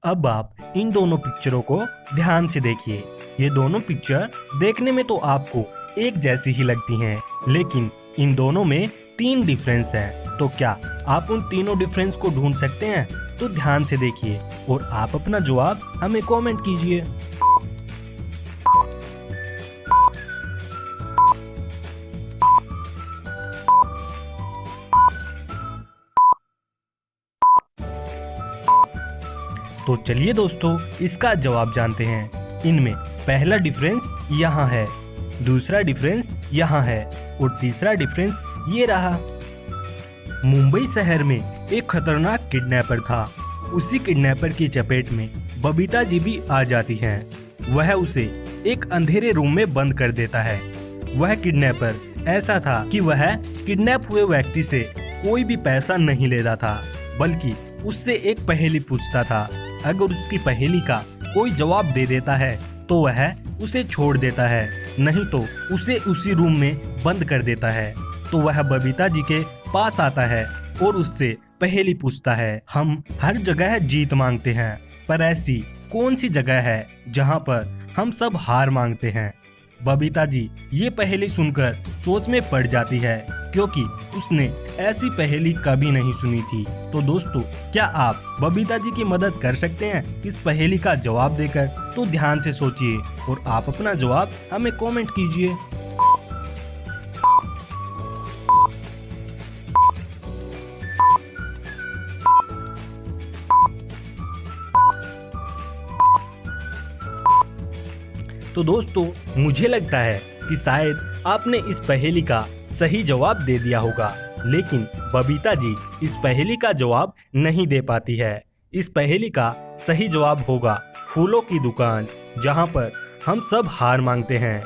अब आप इन दोनों पिक्चरों को ध्यान से देखिए। ये दोनों पिक्चर देखने में तो आपको एक जैसी ही लगती हैं, लेकिन इन दोनों में 3 डिफरेंस हैं। तो क्या आप उन तीनों डिफरेंस को ढूंढ सकते हैं? तो ध्यान से देखिए और आप अपना जवाब हमें कमेंट कीजिए। तो चलिए दोस्तों, इसका जवाब जानते हैं। इनमें पहला डिफरेंस यहाँ है, दूसरा डिफरेंस यहाँ है और तीसरा डिफरेंस ये रहा। मुंबई शहर में एक खतरनाक किडनैपर था। उसी किडनैपर की चपेट में बबीता जी भी आ जाती हैं। वह उसे एक अंधेरे रूम में बंद कर देता है। वह किडनैपर ऐसा था कि वह किडनैप हुए व्यक्ति से कोई भी पैसा नहीं लेता था, बल्कि उससे एक पहेली पूछता था। अगर उसकी पहेली का कोई जवाब दे देता है तो वह उसे छोड़ देता है, नहीं तो उसे उसी रूम में बंद कर देता है। तो वह बबीता जी के पास आता है और उससे पहेली पूछता है। हम हर जगह जीत मांगते हैं, पर ऐसी कौन सी जगह है जहां पर हम सब हार मांगते हैं? बबीता जी ये पहेली सुनकर सोच में पड़ जाती है, क्योंकि उसने ऐसी पहेली कभी नहीं सुनी थी। तो दोस्तों, क्या आप बबीता जी की मदद कर सकते हैं इस पहेली का जवाब देकर? तो ध्यान से सोचिए और आप अपना जवाब हमें कमेंट कीजिए। तो दोस्तों, मुझे लगता है कि शायद आपने इस पहेली का सही जवाब दे दिया होगा, लेकिन बबीता जी इस पहेली का जवाब नहीं दे पाती है। इस पहेली का सही जवाब होगा फूलों की दुकान, जहां पर हम सब हार मांगते हैं।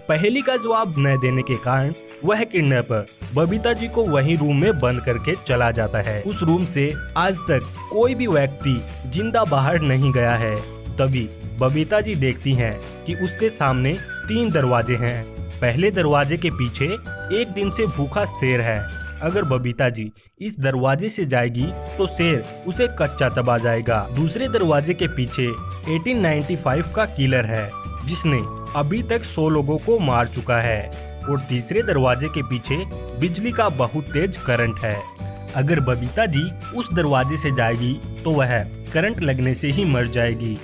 पहेली का जवाब न देने के कारण वह किडनैपर बबीता जी को वही रूम में बंद करके चला जाता है। उस रूम से आज तक कोई भी व्यक्ति जिंदा बाहर नहीं गया है। तभी बबीता जी देखती हैं कि उसके सामने 3 दरवाजे हैं। पहले दरवाजे के पीछे एक दिन से भूखा शेर है। अगर बबीता जी इस दरवाजे से जाएगी तो शेर उसे कच्चा चबा जाएगा। दूसरे दरवाजे के पीछे 1895 का किलर है, जिसने अभी तक 100 लोगों को मार चुका है। और तीसरे दरवाजे के पीछे बिजली का बहुत तेज करंट है। अगर बबीता जी उस दरवाजे से जाएगी तो वह करंट लगने से ही मर जाएगी।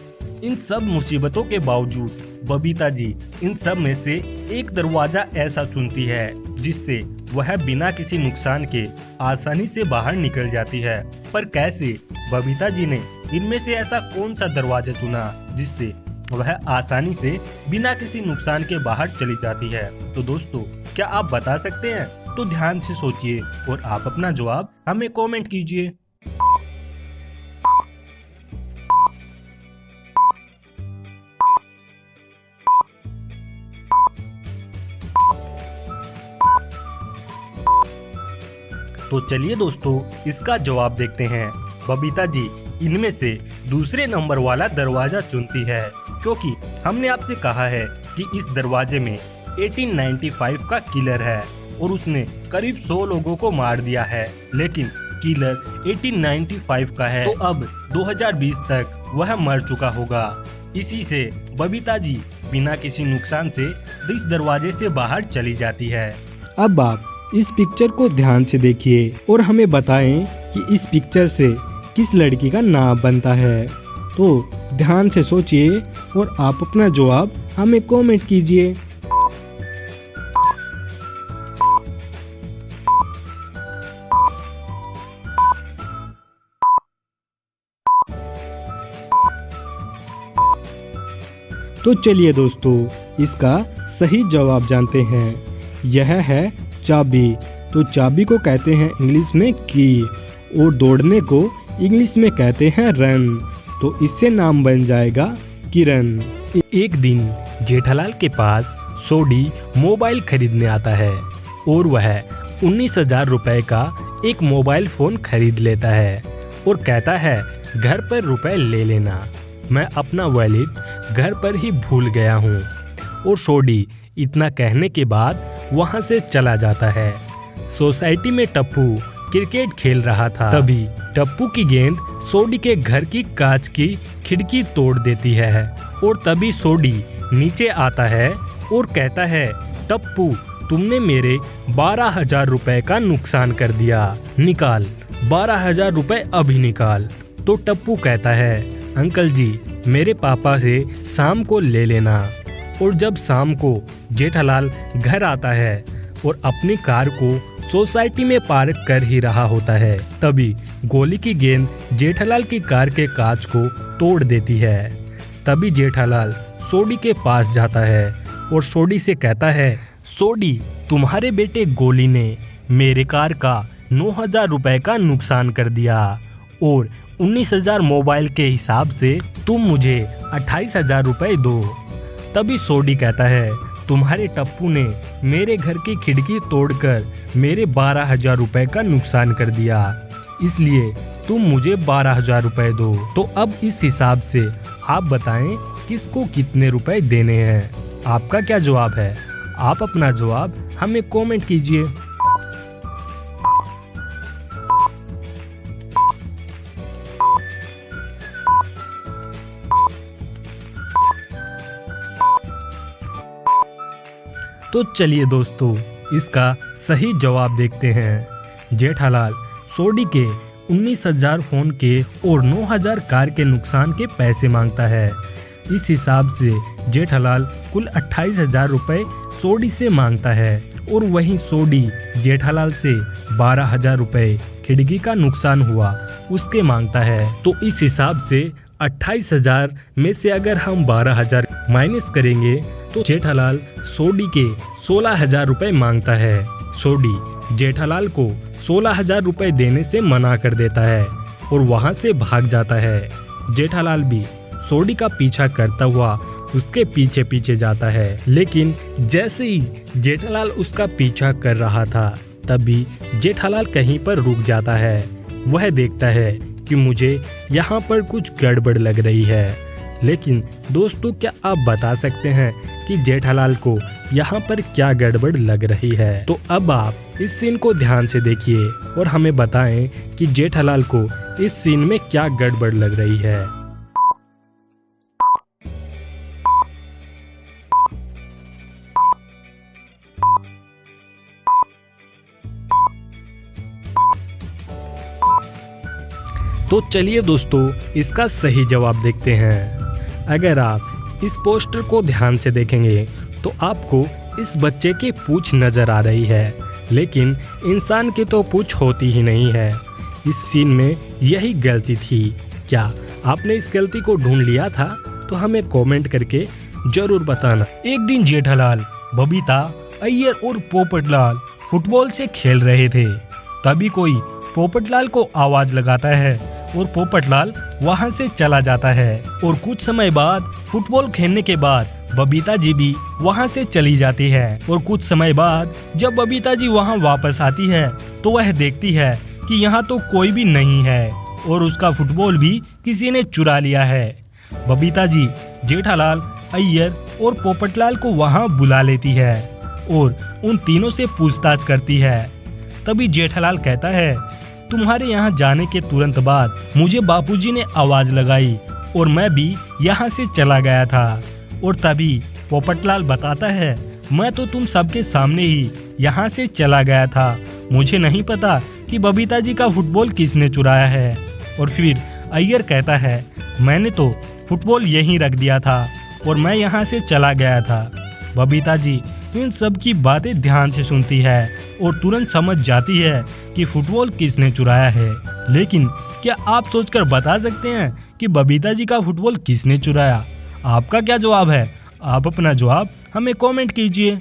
इन सब मुसीबतों के बावजूद बबीता जी इन सब में से एक दरवाजा ऐसा चुनती है जिससे वह बिना किसी नुकसान के आसानी से बाहर निकल जाती है। पर कैसे? बबीता जी ने इनमें से ऐसा कौन सा दरवाजा चुना जिससे वह आसानी से बिना किसी नुकसान के बाहर चली जाती है? तो दोस्तों, क्या आप बता सकते हैं? तो ध्यान से सोचिए और आप अपना जवाब हमें कमेंट कीजिए। तो चलिए दोस्तों, इसका जवाब देखते हैं। बबीता जी इनमें से दूसरे नंबर वाला दरवाजा चुनती है, क्योंकि हमने आपसे कहा है कि इस दरवाजे में 1895 का किलर है और उसने करीब 100 लोगों को मार दिया है। लेकिन किलर 1895 का है, तो अब 2020 तक वह मर चुका होगा। इसी से बबीता जी बिना किसी नुकसान से इस दरवाजे से बाहर चली जाती है। अब आप इस पिक्चर को ध्यान से देखिए और हमें बताएं कि इस पिक्चर से किस लड़की का नाम बनता है। तो ध्यान से सोचिए और आप अपना जवाब हमें कमेंट कीजिए। तो चलिए दोस्तों, इसका सही जवाब जानते हैं। यह है चाबी। तो चाबी को कहते हैं इंग्लिश में की और दौड़ने को इंग्लिश में कहते हैं रन। तो इससे नाम बन जाएगा किरण। एक दिन जेठालाल के पास सोडी मोबाइल खरीदने आता है और वह 19,000 रुपए का एक मोबाइल फोन खरीद लेता है और कहता है, घर पर रुपए ले लेना, मैं अपना वॉलेट घर पर ही भूल गया हूँ। और सोडी इतना कहने के बाद वहाँ से चला जाता है। सोसाइटी में टप्पू क्रिकेट खेल रहा था। तभी टप्पू की गेंद सोडी के घर की कांच की खिड़की तोड़ देती है और तभी सोडी नीचे आता है और कहता है, टप्पू तुमने मेरे 12,000 रुपए का नुकसान कर दिया, निकाल 12,000 रुपए अभी निकाल। तो टप्पू कहता है, अंकल जी मेरे पापा से शाम को ले लेना। और जब शाम को जेठालाल घर आता है और अपनी कार को सोसाइटी में पार्क कर ही रहा होता है, तभी गोली की गेंद जेठालाल की कार के कांच को तोड़ देती है। तभी जेठालाल सोडी के पास जाता है और सोडी से कहता है, सोडी तुम्हारे बेटे गोली ने मेरे कार का 9,000 रुपए का नुकसान कर दिया और 19,000 मोबाइल के हिसाब से तुम मुझे 28,000 रुपए दो। तभी सोडी कहता है, तुम्हारे टप्पू ने मेरे घर की खिड़की तोड़कर मेरे 12,000 रुपए का नुकसान कर दिया, इसलिए तुम मुझे 12,000 रुपए दो। तो अब इस हिसाब से आप बताएं किसको कितने रुपए देने हैं। आपका क्या जवाब है? आप अपना जवाब हमें कमेंट कीजिए। तो चलिए दोस्तों, इसका सही जवाब देखते हैं। जेठालाल सोडी के 19,000 फ़ोन के और 9,000 कार के नुकसान के पैसे मांगता है। इस हिसाब से जेठालाल कुल 28,000 रुपये सोडी से मांगता है और वहीं सोडी जेठालाल से 12,000 रुपये खिड़की का नुकसान हुआ उसके मांगता है। तो इस हिसाब से 28,000 में से अगर हम 12,000 माइनस करेंगे तो जेठालाल सोडी के 16,000 रुपये मांगता है। सोडी जेठालाल को 16,000 रुपये देने से मना कर देता है और वहां से भाग जाता है। जेठालाल भी सोडी का पीछा करता हुआ उसके पीछे पीछे जाता है, लेकिन जैसे ही जेठालाल उसका पीछा कर रहा था तभी जेठालाल कहीं पर रुक जाता है। वह देखता है कि मुझे यहाँ पर कुछ गड़बड़ लग रही है। लेकिन दोस्तों, क्या आप बता सकते हैं कि जेठालाल को यहाँ पर क्या गड़बड़ लग रही है? तो अब आप इस सीन को ध्यान से देखिए और हमें बताएं कि जेठालाल को इस सीन में क्या गड़बड़ लग रही है। तो चलिए दोस्तों, इसका सही जवाब देखते हैं। अगर आप इस पोस्टर को ध्यान से देखेंगे तो आपको इस बच्चे की पूंछ नजर आ रही है, लेकिन इंसान की तो पूंछ होती ही नहीं है। इस सीन में यही गलती थी। क्या आपने इस गलती को ढूंढ लिया था? तो हमें कमेंट करके जरूर बताना। एक दिन जेठालाल, बबीता, अय्यर और पोपटलाल फुटबॉल से खेल रहे थे। तभी कोई पोपटलाल को आवाज लगाता है और पोपटलाल वहां से चला जाता है। और कुछ समय बाद फुटबॉल खेलने के बाद बबीता जी भी वहां से चली जाती है। और कुछ समय बाद जब बबीता जी वहां वापस आती है तो वह देखती है कि यहाँ तो कोई भी नहीं है और उसका फुटबॉल भी किसी ने चुरा लिया है। बबीता जी जेठालाल, अय्यर और पोपटलाल को वहां बुला लेती है और उन तीनों से पूछताछ करती है। तभी जेठालाल कहता है, तुम्हारे यहाँ जाने के तुरंत बाद मुझे बापूजी ने आवाज लगाई और मैं भी यहाँ से चला गया था। और तभी पोपटलाल बताता है, मैं तो तुम सबके सामने ही यहाँ से चला गया था। मुझे नहीं पता कि बबीता जी का फुटबॉल किसने चुराया है। और फिर अय्यर कहता है, मैंने तो फुटबॉल यहीं रख दिया था और मैं यहाँ से चला गया था। बबीता जी इन सब की बातें ध्यान से सुनती है और तुरंत समझ जाती है कि फुटबॉल किसने चुराया है। लेकिन क्या आप सोचकर बता सकते हैं कि बबीता जी का फुटबॉल किसने चुराया? आपका क्या जवाब है? आप अपना जवाब हमें कमेंट कीजिए।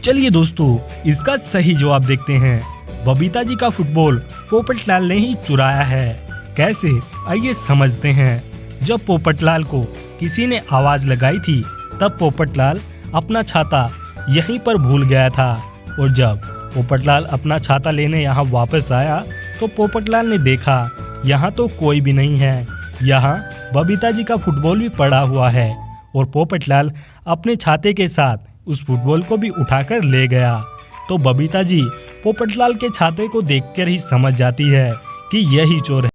चलिए दोस्तों, इसका सही जवाब देखते हैं। बबीता जी का फुटबॉल पोपटलाल ने ही चुराया है। कैसे? आइए समझते हैं। जब पोपटलाल को किसी ने आवाज लगाई थी तब पोपटलाल अपना छाता यहीं पर भूल गया था। और जब पोपटलाल अपना छाता लेने यहाँ वापस आया तो पोपटलाल ने देखा यहाँ तो कोई भी नहीं है। यहाँ बबीता जी का फुटबॉल भी पड़ा हुआ है और पोपटलाल अपने छाते के साथ उस फुटबॉल को भी उठाकर ले गया। तो बबीता जी पोपटलाल के छाते को देखकर ही समझ जाती है कि यही चोर है।